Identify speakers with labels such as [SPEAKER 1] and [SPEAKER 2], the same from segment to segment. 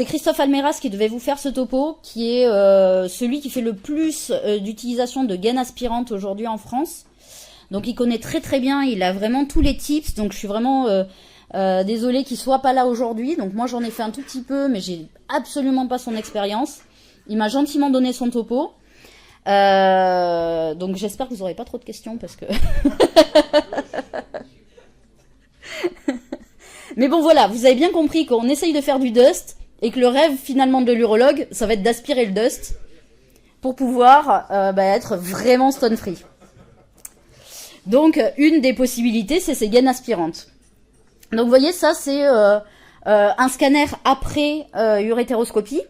[SPEAKER 1] C'est Christophe Almeras qui devait vous faire ce topo, qui est celui qui fait le plus d'utilisation de gaines aspirantes aujourd'hui en France. Donc il connaît très très bien, il a vraiment tous les tips, donc je suis vraiment désolée qu'il soit pas là aujourd'hui. Donc moi j'en ai fait un tout petit peu, mais j'ai absolument pas son expérience. Il m'a gentiment donné son topo. Donc j'espère que vous n'aurez pas trop de questions parce que... Mais bon voilà, vous avez bien compris qu'on essaye de faire du dust et que le rêve finalement de l'urologue, ça va être d'aspirer le dust pour pouvoir être vraiment stone free. Donc une des possibilités, c'est ces gaines aspirantes. Donc vous voyez, ça c'est un scanner après urétéroscopie.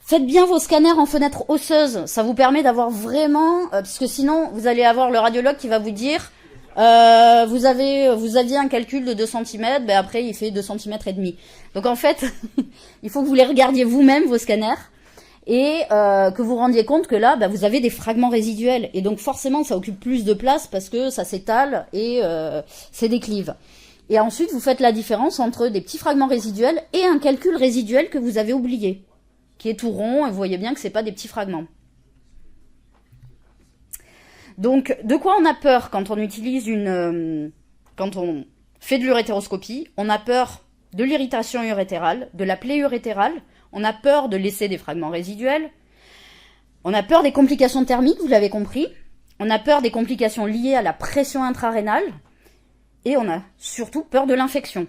[SPEAKER 1] Faites bien vos scanners en fenêtre osseuse, ça vous permet d'avoir vraiment, parce que sinon vous allez avoir le radiologue qui va vous dire vous aviez un calcul de 2 cm, ben après il fait 2 cm et demi. Donc en fait, il faut que vous les regardiez vous-même vos scanners et que vous rendiez compte que là, vous avez des fragments résiduels et donc forcément ça occupe plus de place parce que ça s'étale et c'est déclive. Et ensuite vous faites la différence entre des petits fragments résiduels et un calcul résiduel que vous avez oublié, qui est tout rond et vous voyez bien que c'est pas des petits fragments. Donc, de quoi on a peur quand on utilise quand on fait de l'urétéroscopie? On a peur de l'irritation urétérale, de la plaie urétérale, on a peur de laisser des fragments résiduels, on a peur des complications thermiques, vous l'avez compris, on a peur des complications liées à la pression intrarénale, et on a surtout peur de l'infection.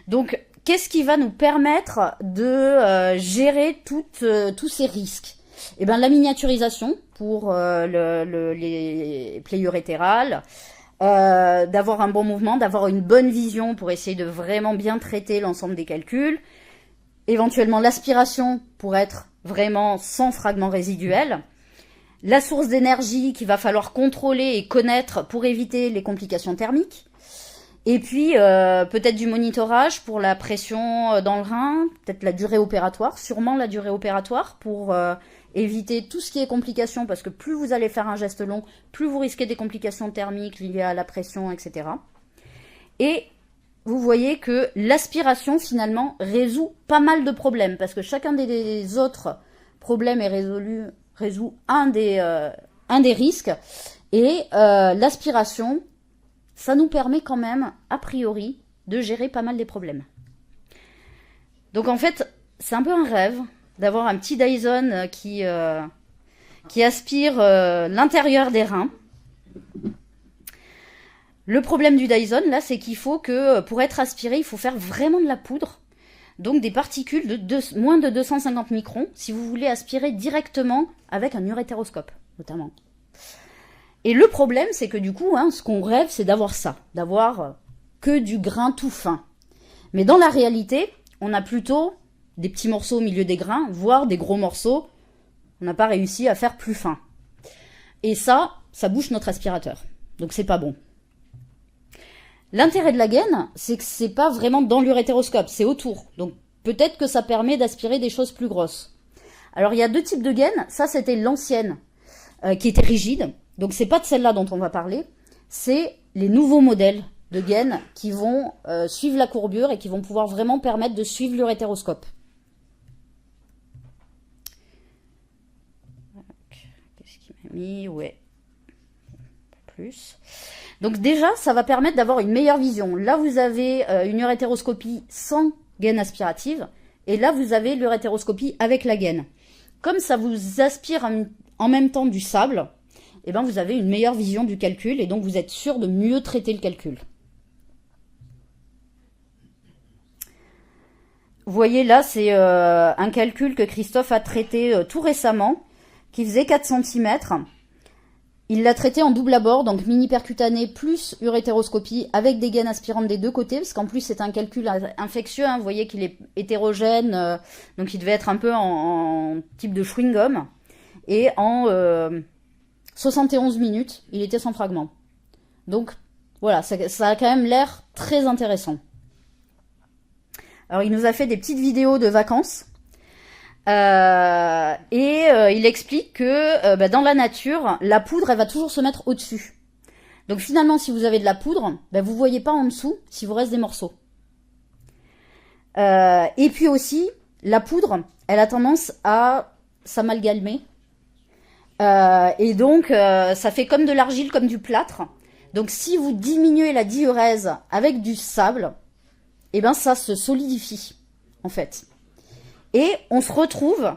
[SPEAKER 1] Donc, qu'est-ce qui va nous permettre de gérer tous ces risques? Eh bien, la miniaturisation pour les plaies urétérales, d'avoir un bon mouvement, d'avoir une bonne vision pour essayer de vraiment bien traiter l'ensemble des calculs, éventuellement l'aspiration pour être vraiment sans fragments résiduels, la source d'énergie qu'il va falloir contrôler et connaître pour éviter les complications thermiques, et puis peut-être du monitorage pour la pression dans le rein, peut-être la durée opératoire, sûrement la durée opératoire pour éviter tout ce qui est complications, parce que plus vous allez faire un geste long, plus vous risquez des complications thermiques liées à la pression, etc. Et vous voyez que l'aspiration, finalement, résout pas mal de problèmes, parce que chacun des autres problèmes résout un des risques, et l'aspiration, ça nous permet quand même, a priori, de gérer pas mal des problèmes. Donc en fait, c'est un peu un rêve d'avoir un petit Dyson qui aspire l'intérieur des reins. Le problème du Dyson, là, c'est qu'il faut que, pour être aspiré, il faut faire vraiment de la poudre. Donc des particules de moins de 250 microns, si vous voulez aspirer directement avec un urétéroscope, notamment. Et le problème, c'est que du coup, ce qu'on rêve, c'est d'avoir ça, d'avoir que du grain tout fin. Mais dans la réalité, on a plutôt des petits morceaux au milieu des grains, voire des gros morceaux. On n'a pas réussi à faire plus fin. Et ça bouche notre aspirateur. Donc c'est pas bon. L'intérêt de la gaine, c'est que c'est pas vraiment dans l'urétéroscope, c'est autour. Donc peut-être que ça permet d'aspirer des choses plus grosses. Alors il y a 2 types de gaines. Ça, c'était l'ancienne, qui était rigide. Donc c'est pas de celle-là dont on va parler. C'est les nouveaux modèles de gaines qui vont suivre la courbure et qui vont pouvoir vraiment permettre de suivre l'urétéroscope. Qu'est-ce qu'il m'a mis? Ouais. Plus. Donc déjà, ça va permettre d'avoir une meilleure vision. Là, vous avez une urétéroscopie sans gaine aspirative. Et là, vous avez l'urétéroscopie avec la gaine. Comme ça vous aspire en même temps du sable, eh ben, vous avez une meilleure vision du calcul et donc vous êtes sûr de mieux traiter le calcul. Vous voyez là, c'est un calcul que Christophe a traité tout récemment, qui faisait 4 cm. Il l'a traité en double abord, donc mini percutané plus urétéroscopie avec des gaines aspirantes des deux côtés, parce qu'en plus c'est un calcul infectieux, vous voyez qu'il est hétérogène, donc il devait être un peu en type de chewing-gum. Et en 71 minutes, il était sans fragment. Donc voilà, ça a quand même l'air très intéressant. Alors il nous a fait des petites vidéos de vacances. Il explique que dans la nature, la poudre, elle va toujours se mettre au-dessus. Donc finalement, si vous avez de la poudre, vous voyez pas en dessous s'il vous reste des morceaux. Et puis aussi, la poudre, elle a tendance à s'amalgamer. Et donc, ça fait comme de l'argile, comme du plâtre. Donc, si vous diminuez la diurèse avec du sable, eh ben, ça se solidifie, en fait. Et on se retrouve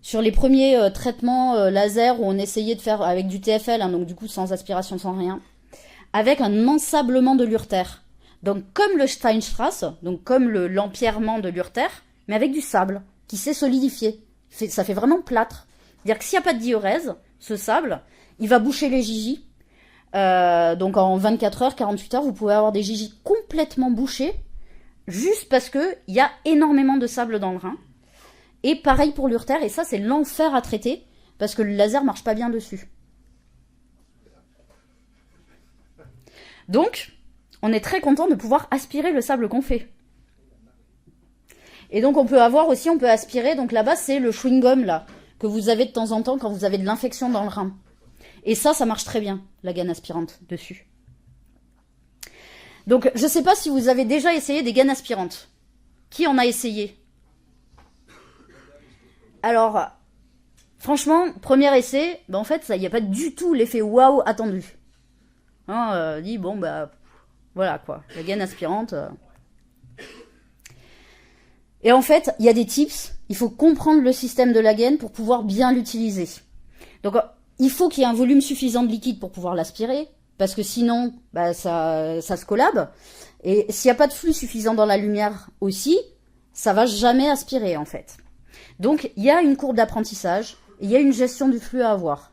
[SPEAKER 1] sur les premiers traitements laser où on essayait de faire avec du TFL, hein, donc du coup sans aspiration, sans rien, avec un ensablement de l'urtère. Donc comme le Steinstrass, donc comme l'empierrement de l'urtère, mais avec du sable qui s'est solidifié. Ça fait vraiment plâtre. C'est-à-dire que s'il n'y a pas de diurèse, ce sable, il va boucher les gigis. Donc en 24 heures, 48 heures, vous pouvez avoir des gigis complètement bouchés, juste parce qu'il y a énormément de sable dans le rein. Et pareil pour l'urtère, et ça c'est l'enfer à traiter, parce que le laser marche pas bien dessus. Donc, on est très content de pouvoir aspirer le sable qu'on fait. Et donc on peut aspirer, donc là-bas c'est le chewing-gum là, que vous avez de temps en temps quand vous avez de l'infection dans le rein. Et ça marche très bien, la gaine aspirante dessus. Donc je sais pas si vous avez déjà essayé des gaines aspirantes. Qui en a essayé ? Alors, franchement, premier essai, ben en fait, il n'y a pas du tout l'effet waouh attendu. Hein, dit, bon, bah, voilà quoi, la gaine aspirante. Et en fait, il y a des tips, il faut comprendre le système de la gaine pour pouvoir bien l'utiliser. Donc, il faut qu'il y ait un volume suffisant de liquide pour pouvoir l'aspirer, parce que sinon, bah, ça se collabe. Et s'il n'y a pas de flux suffisant dans la lumière aussi, ça va jamais aspirer en fait. Donc, il y a une courbe d'apprentissage, il y a une gestion du flux à avoir.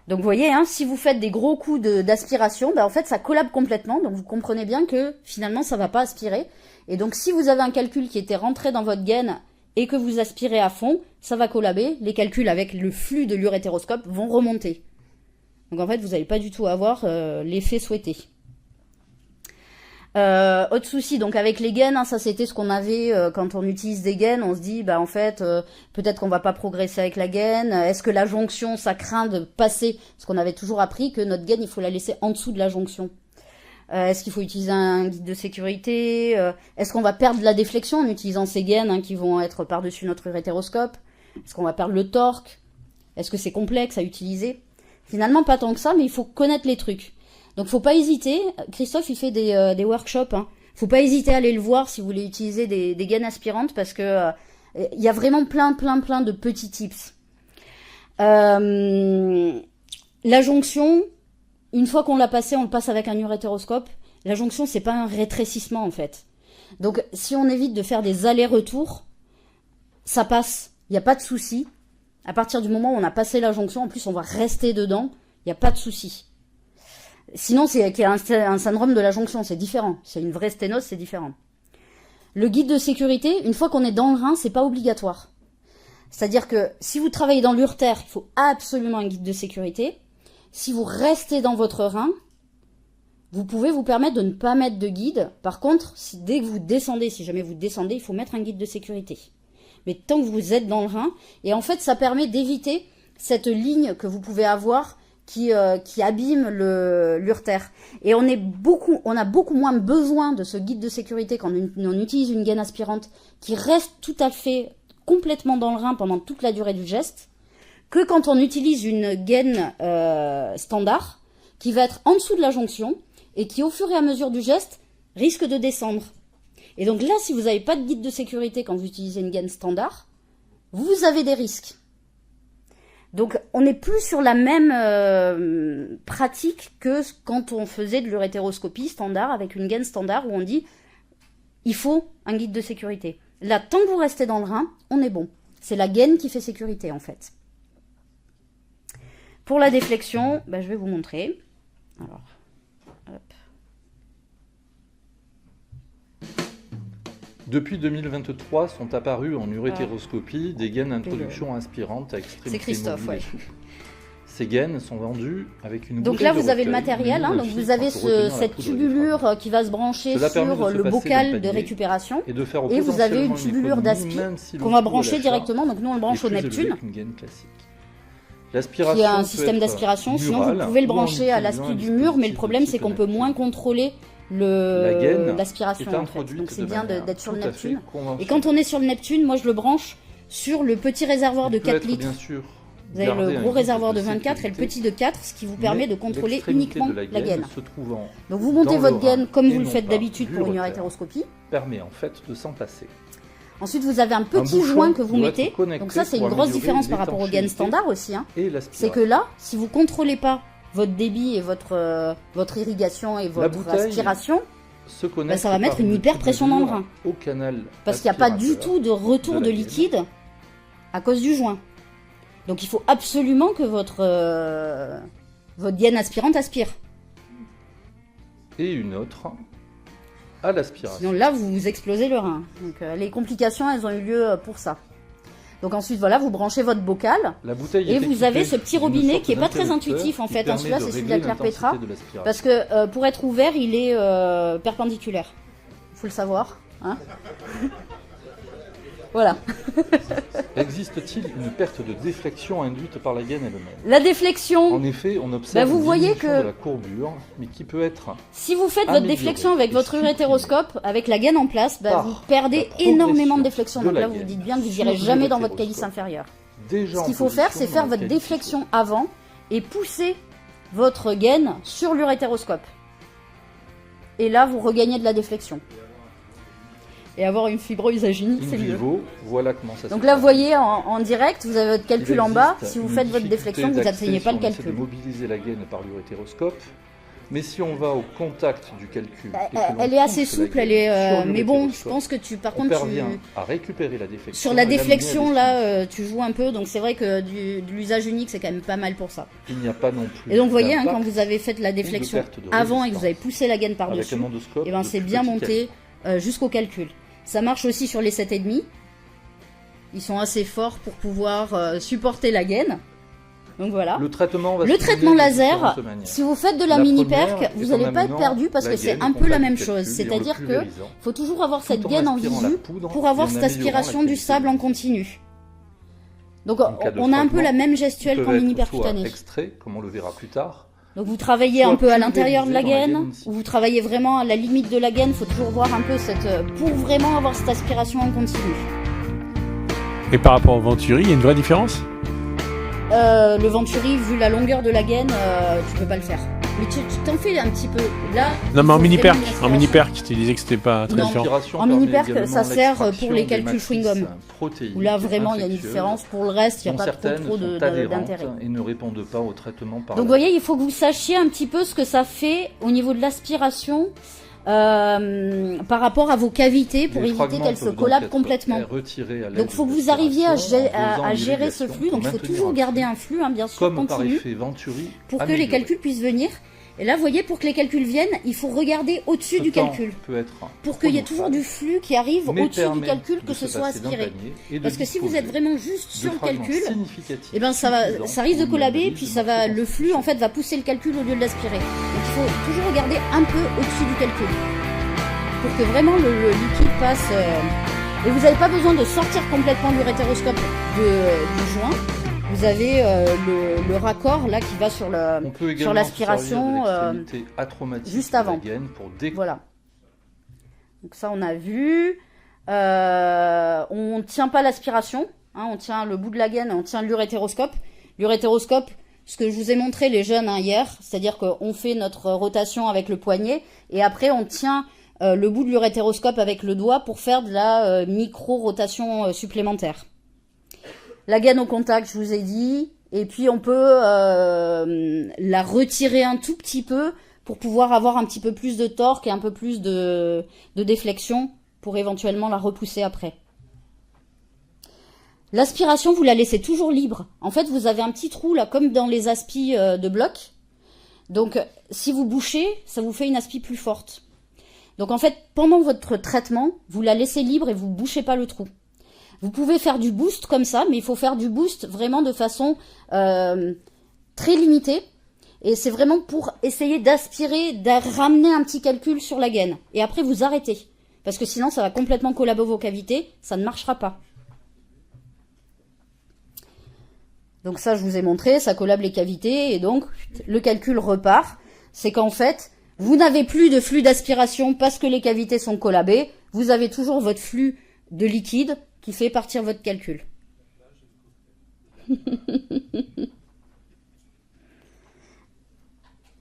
[SPEAKER 1] Donc, vous voyez, hein, si vous faites des gros coups d'aspiration, ben, en fait, ça collabe complètement. Donc, vous comprenez bien que, finalement, ça ne va pas aspirer. Et donc, si vous avez un calcul qui était rentré dans votre gaine et que vous aspirez à fond, ça va collaber. Les calculs avec le flux de l'urétéroscope vont remonter. Donc, en fait, vous n'allez pas du tout avoir l'effet souhaité. Autre souci, donc avec les gaines, hein, ça c'était ce qu'on avait quand on utilise des gaines, on se dit bah en fait peut-être qu'on va pas progresser avec la gaine, est-ce que la jonction ça craint de passer, parce qu'on avait toujours appris que notre gaine il faut la laisser en dessous de la jonction. Est-ce qu'il faut utiliser un guide de sécurité, est-ce qu'on va perdre la déflexion en utilisant ces gaines hein, qui vont être par-dessus notre urétéroscope, est-ce qu'on va perdre le torque, est-ce que c'est complexe à utiliser? Finalement pas tant que ça, mais il faut connaître les trucs. Donc faut pas hésiter, Christophe il fait des workshops, hein. Faut pas hésiter à aller le voir si vous voulez utiliser des gaines aspirantes parce que y a vraiment plein de petits tips. La jonction, une fois qu'on l'a passé, on le passe avec un urétéroscope. La jonction c'est pas un rétrécissement en fait. Donc si on évite de faire des allers-retours, ça passe, il n'y a pas de souci. À partir du moment où on a passé la jonction, en plus on va rester dedans, il n'y a pas de souci. Sinon, c'est qu'il y a un syndrome de la jonction, c'est différent. C'est une vraie sténose, c'est différent. Le guide de sécurité, une fois qu'on est dans le rein, c'est pas obligatoire. C'est-à-dire que si vous travaillez dans l'urtère, il faut absolument un guide de sécurité. Si vous restez dans votre rein, vous pouvez vous permettre de ne pas mettre de guide. Par contre, dès que vous descendez, si jamais vous descendez, il faut mettre un guide de sécurité. Mais tant que vous êtes dans le rein, et en fait, ça permet d'éviter cette ligne que vous pouvez avoir qui abîme l'urtère. Et on a beaucoup moins besoin de ce guide de sécurité quand on utilise une gaine aspirante qui reste tout à fait complètement dans le rein pendant toute la durée du geste, que quand on utilise une gaine standard qui va être en dessous de la jonction et qui, au fur et à mesure du geste, risque de descendre. Et donc là, si vous n'avez pas de guide de sécurité quand vous utilisez une gaine standard, vous avez des risques. Donc, on n'est plus sur la même pratique que quand on faisait de l'urétéroscopie standard avec une gaine standard où on dit il faut un guide de sécurité. Là, tant que vous restez dans le rein, on est bon. C'est la gaine qui fait sécurité en fait. Pour la déflexion, je vais vous montrer. Alors, hop.
[SPEAKER 2] Depuis 2023 sont apparues en urétéroscopie des gaines d'introduction aspirantes à extrémité
[SPEAKER 1] C'est Christophe,
[SPEAKER 2] mobile et souple. Ces gaines sont vendues avec une
[SPEAKER 1] donc là, vous avez le matériel, hein, donc vous avez cette tubulure qui va se brancher sur le bocal de récupération et vous avez une tubulure d'aspi qu'on va brancher directement, donc nous on le branche au Neptune qui a un système d'aspiration, sinon vous pouvez le brancher à l'aspi du mur, mais le problème c'est qu'on peut moins contrôler l'aspiration en fait. Donc c'est bien d'être sur le Neptune. Et quand on est sur le Neptune, moi je le branche sur le petit réservoir de 4 litres.
[SPEAKER 2] Bien sûr,
[SPEAKER 1] vous avez le gros réservoir de 24 et le petit de 4, ce qui vous permet de contrôler uniquement la gaine. Donc vous montez votre gaine comme vous le faites d'habitude pour une urétéroscopie.
[SPEAKER 2] Permet en fait de s'en passer.
[SPEAKER 1] Ensuite, vous avez un petit joint que vous mettez. Donc ça, c'est une grosse différence par rapport aux gaines standards aussi. Hein. C'est que là, si vous contrôlez pas votre débit et votre irrigation et votre aspiration, bah, ça va mettre une hyper pression dans le rein. Parce qu'il n'y a pas du tout de retour de liquide à cause du joint. Donc il faut absolument que votre gaine aspirante aspire.
[SPEAKER 2] Et une autre à l'aspiration.
[SPEAKER 1] Sinon là, vous explosez le rein. Donc les complications, elles ont eu lieu pour ça. Donc ensuite, voilà, vous branchez votre bocal.
[SPEAKER 2] La bouteille
[SPEAKER 1] et vous avez ce petit robinet qui est pas très intuitif en fait. Celui-là, c'est celui de la Claire Petra. Parce que pour être ouvert, il est perpendiculaire. Faut le savoir. Hein. Voilà.
[SPEAKER 2] Existe-t-il une perte de déflexion induite par la gaine elle-même?
[SPEAKER 1] La déflexion.
[SPEAKER 2] En effet, on observe
[SPEAKER 1] vous
[SPEAKER 2] une
[SPEAKER 1] voyez
[SPEAKER 2] diminution de la courbure, mais qui peut être
[SPEAKER 1] si vous faites votre déflexion avec votre urétéroscope, avec la gaine en place, vous perdez énormément de déflexion. Donc là, vous vous dites bien que vous n'irez jamais dans votre calice inférieur. Ce qu'il faut faire, c'est faire votre déflexion avant et pousser votre gaine sur l'urétéroscope. Et là, vous regagnez de la déflexion. Et avoir une fibrose aginie, c'est mieux.
[SPEAKER 2] Voilà comment ça se
[SPEAKER 1] Donc là, vous voyez en direct, vous avez votre calcul en bas. Si vous faites votre déflexion, vous n'atteignez pas le calcul.
[SPEAKER 2] De mobiliser la gaine par l'urétéroscope. Mais si on va au contact du calcul,
[SPEAKER 1] elle est assez souple, mais bon, je pense que par contre,
[SPEAKER 2] à récupérer la déflexion.
[SPEAKER 1] Sur la déflexion, là, tu joues un peu, donc c'est vrai que de l'usage unique, c'est quand même pas mal pour ça.
[SPEAKER 2] Il n'y a pas non plus.
[SPEAKER 1] Et donc, vous voyez, quand vous avez fait la déflexion avant et que vous avez poussé la gaine par-dessus, et ben c'est bien monté jusqu'au calcul. Ça marche aussi sur les 7,5. Ils sont assez forts pour pouvoir supporter la gaine. Donc voilà.
[SPEAKER 2] Le traitement
[SPEAKER 1] laser, si vous faites de la mini-perc, vous n'allez pas être perdu parce que c'est un peu la même chose. C'est-à-dire qu'il faut toujours avoir cette gaine en visu pour avoir cette aspiration du sable en continu. Donc on a un peu la même gestuelle qu'en mini-percutanée.
[SPEAKER 2] Extrait, comme on le verra plus tard.
[SPEAKER 1] Donc vous travaillez un peu à l'intérieur de la gaine, ou vous travaillez vraiment à la limite de la gaine. Il faut toujours voir un peu pour vraiment avoir cette aspiration en continu.
[SPEAKER 3] Et par rapport au Venturi, il y a une vraie différence?
[SPEAKER 1] Le Venturi, vu la longueur de la gaine, tu peux pas le faire. Mais tu t'en fais un petit peu. Là.
[SPEAKER 3] Non, mais en mini-perc, tu disais que c'était pas très différent.
[SPEAKER 1] En mini-perc, ça sert pour les calculs chewing-gum. Où là, vraiment, il y a une différence. Pour le reste, il n'y a pas trop d'intérêt.
[SPEAKER 2] Et ne répondent pas au traitement par.
[SPEAKER 1] Donc, vous voyez, il faut que vous sachiez un petit peu ce que ça fait au niveau de l'aspiration. Par rapport à vos cavités pour éviter qu'elles se collabent complètement. Donc il faut que vous arriviez à gérer ce flux. Donc il faut toujours garder un flux, bien sûr, continu, pour que les calculs puissent venir. Et là, vous voyez, pour que les calculs viennent, il faut regarder au-dessus du calcul. Pour qu'il y ait toujours du flux qui arrive au-dessus du calcul, que ce soit aspiré. Parce que si vous êtes vraiment juste sur le calcul, eh ben ça risque de collaber, puis le flux en fait va pousser le calcul au lieu de l'aspirer. Donc il faut toujours regarder un peu au-dessus du calcul. Pour que vraiment le liquide passe. Et vous n'avez pas besoin de sortir complètement l'urétéroscope du joint. Vous avez le raccord là qui va sur l'aspiration juste avant. Voilà. Donc ça on a vu. On tient pas l'aspiration. On tient le bout de la gaine, on tient l'urétéroscope. L'urétéroscope, ce que je vous ai montré les jeunes hier, c'est-à-dire qu'on fait notre rotation avec le poignet et après on tient le bout de l'urétéroscope avec le doigt pour faire de la micro-rotation supplémentaire. La gaine au contact, je vous ai dit. Et puis, on peut la retirer un tout petit peu pour pouvoir avoir un petit peu plus de torque et un peu plus de déflexion pour éventuellement la repousser après. L'aspiration, vous la laissez toujours libre. En fait, vous avez un petit trou là, comme dans les aspis de bloc. Donc, si vous bouchez, ça vous fait une aspi plus forte. Donc, en fait, pendant votre traitement, vous la laissez libre et vous bouchez pas le trou. Vous pouvez faire du boost comme ça, mais il faut faire du boost vraiment de façon très limitée. Et c'est vraiment pour essayer d'aspirer, de ramener un petit calcul sur la gaine. Et après, vous arrêtez. Parce que sinon, ça va complètement collaber vos cavités. Ça ne marchera pas. Donc ça, je vous ai montré, ça collabe les cavités. Et donc, le calcul repart. C'est qu'en fait, Vous n'avez plus de flux d'aspiration parce que les cavités sont collabées. Vous avez toujours votre flux de liquide qui fait partir votre calcul.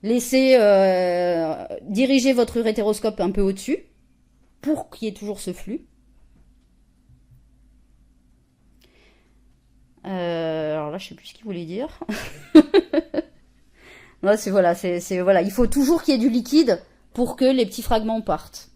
[SPEAKER 1] Laissez diriger votre urétéroscope un peu au-dessus pour qu'il y ait toujours ce flux. Alors là, je sais plus ce qu'il voulait dire. Non, voilà, voilà, il faut toujours qu'il y ait du liquide pour que les petits fragments partent.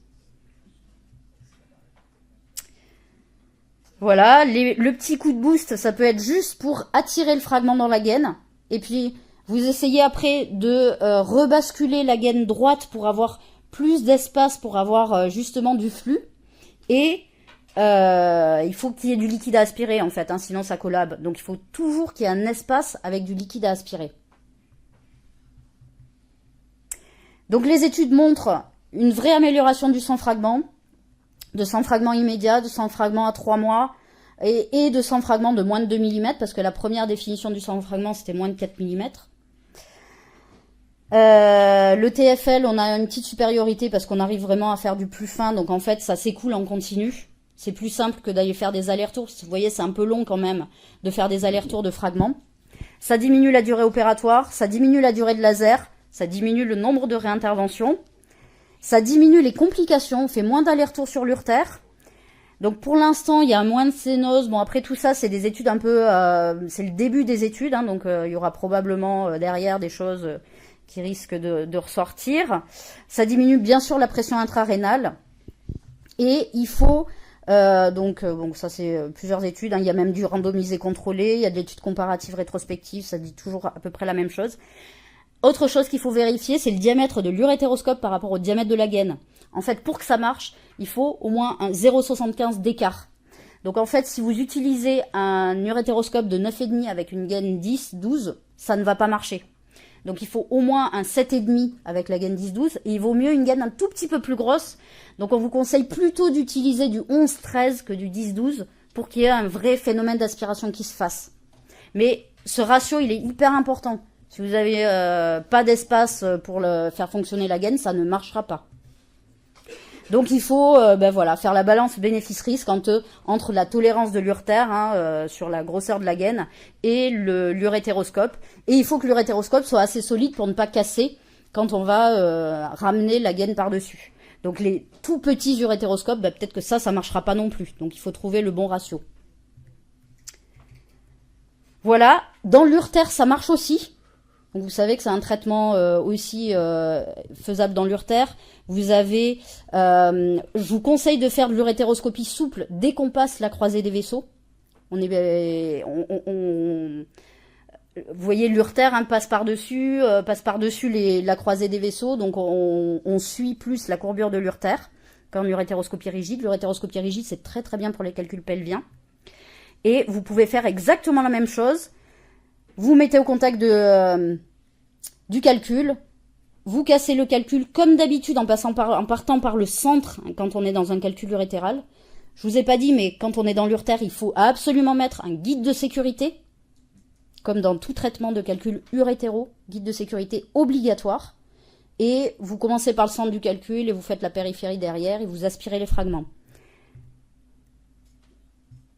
[SPEAKER 1] Voilà, le petit coup de boost, ça peut être juste pour attirer le fragment dans la gaine. Et puis, vous essayez après de rebasculer la gaine droite pour avoir plus d'espace, pour avoir justement du flux. Et il faut qu'il y ait du liquide à aspirer en fait, hein, sinon ça collabe. Donc il faut toujours qu'il y ait un espace avec du liquide à aspirer. Donc les études montrent une vraie amélioration du sang fragment, de sang fragment immédiat, de sang fragment à 3 mois, et de sang fragment de moins de 2 mm, parce que la première définition du sang fragment c'était moins de 4 mm. Le TFL, on a une petite supériorité parce qu'on arrive vraiment à faire du plus fin, donc en fait ça s'écoule en continu. C'est plus simple que d'aller faire des allers-retours. Vous voyez, c'est un peu long quand même de faire des allers-retours de fragments. Ça diminue la durée opératoire, ça diminue la durée de laser, ça diminue le nombre de réinterventions, ça diminue les complications, on fait moins d'allers-retours sur l'urtère. Donc pour l'instant, il y a moins de sténose. Bon, après tout ça, c'est des études un peu... c'est le début des études, hein, donc il y aura probablement derrière des choses qui risquent de ressortir. Ça diminue bien sûr la pression intrarénale. Et il faut... donc ça c'est plusieurs études, hein. Il y a même du randomisé contrôlé, il y a de l'étude comparative rétrospective, ça dit toujours à peu près la même chose. Autre chose qu'il faut vérifier, c'est le diamètre de l'urétéroscope par rapport au diamètre de la gaine. En fait, pour que ça marche, il faut au moins un 0,75 d'écart. Donc en fait, si vous utilisez un urétéroscope de 9,5 avec une gaine 10, 12, ça ne va pas marcher. Donc il faut au moins un 7,5 avec la gaine 10-12, et il vaut mieux une gaine un tout petit peu plus grosse. Donc on vous conseille plutôt d'utiliser du 11-13 que du 10-12 pour qu'il y ait un vrai phénomène d'aspiration qui se fasse. Mais ce ratio, il est hyper important. Si vous n'avez pas d'espace pour faire fonctionner la gaine, ça ne marchera pas. Donc il faut voilà, faire la balance bénéfice-risque entre la tolérance de l'urtère, hein, sur la grosseur de la gaine, et l'urétéroscope. Et il faut que l'urétéroscope soit assez solide pour ne pas casser quand on va ramener la gaine par-dessus. Donc les tout petits urétéroscopes, peut-être que ça marchera pas non plus. Donc il faut trouver le bon ratio. Voilà, dans l'urtère, ça marche aussi. Donc vous savez que c'est un traitement aussi faisable dans l'urtère. Vous avez, je vous conseille de faire de l'urétéroscopie souple dès qu'on passe la croisée des vaisseaux. Vous voyez l'urtère, hein, passe par-dessus la croisée des vaisseaux, donc on suit plus la courbure de l'urtère qu'en urétéroscopie rigide. L'urétéroscopie rigide, c'est très très bien pour les calculs pelviens. Et vous pouvez faire exactement la même chose. Vous mettez au contact du calcul, vous cassez le calcul comme d'habitude en partant par le centre, hein, quand on est dans un calcul urétéral. Je vous ai pas dit, mais quand on est dans l'urtère, il faut absolument mettre un guide de sécurité, comme dans tout traitement de calcul urétéro, guide de sécurité obligatoire. Et vous commencez par le centre du calcul et vous faites la périphérie derrière et vous aspirez les fragments.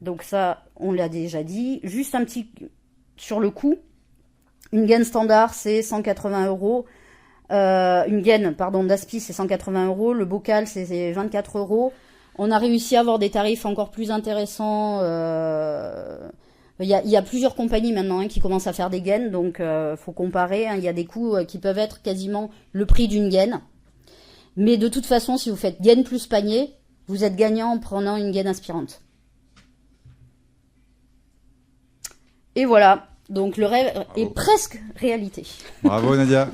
[SPEAKER 1] Donc ça, on l'a déjà dit. Juste un petit... Sur le coût, une gaine standard, c'est 180 €. Une gaine, d'aspi, c'est 180 €. Le bocal, c'est 24 €. On a réussi à avoir des tarifs encore plus intéressants. Il y a plusieurs compagnies maintenant, hein, qui commencent à faire des gaines, donc faut comparer, hein. Il y a des coûts qui peuvent être quasiment le prix d'une gaine. Mais de toute façon, si vous faites gaine plus panier, vous êtes gagnant en prenant une gaine aspirante. Et voilà, donc le rêve est presque réalité.
[SPEAKER 4] Bravo Nadia.